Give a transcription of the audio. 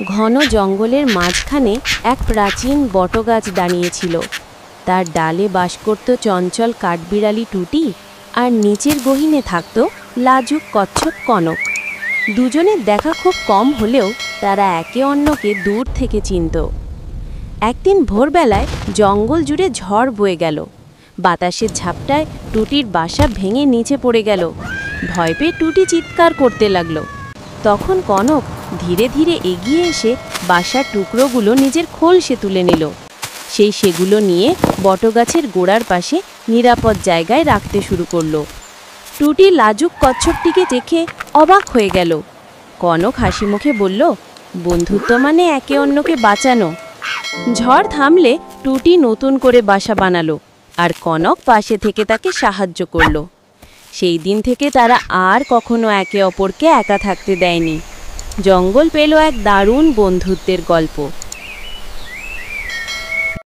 ঘন জঙ্গলের মাঝখানে এক প্রাচীন বটগাছ দাঁড়িয়েছিল। তার ডালে বাস করত চঞ্চল কাঠবিড়ালি টুটি, আর নিচের গহীনে থাকত লাজুক কচ্ছপ কনক। দুজনের দেখা খুব কম হলেও তারা একে অন্যকে দূর থেকে চিনত। একদিন ভোরবেলায় জঙ্গল জুড়ে ঝড় বয়ে গেল। বাতাসের ঝাপটায় টুটির বাসা ভেঙে নিচে পড়ে গেল। ভয় পেয়ে টুটি চিৎকার করতে লাগলো। তখন কনক ধীরে ধীরে এগিয়ে এসে বাসার টুকরোগুলো নিজের খোলসে তুলে নিল। সেগুলো নিয়ে বটগাছের গোড়ার পাশে নিরাপদ জায়গায় রাখতে শুরু করলো। টুটি লাজুক কচ্ছপটিকে দেখে অবাক হয়ে গেল। কনক হাসি মুখে বলল, বন্ধুত্ব মানে একে অন্যকে বাঁচানো। ঝড় থামলে টুটি নতুন করে বাসা বানালো, আর কনক পাশে থেকে তাকে সাহায্য করলো। সেই দিন থেকে তারা আর কখনো একে অপরকে একা থাকতে দেয়নি। জঙ্গল পেল এক দারুণ বন্ধুত্বের গল্প।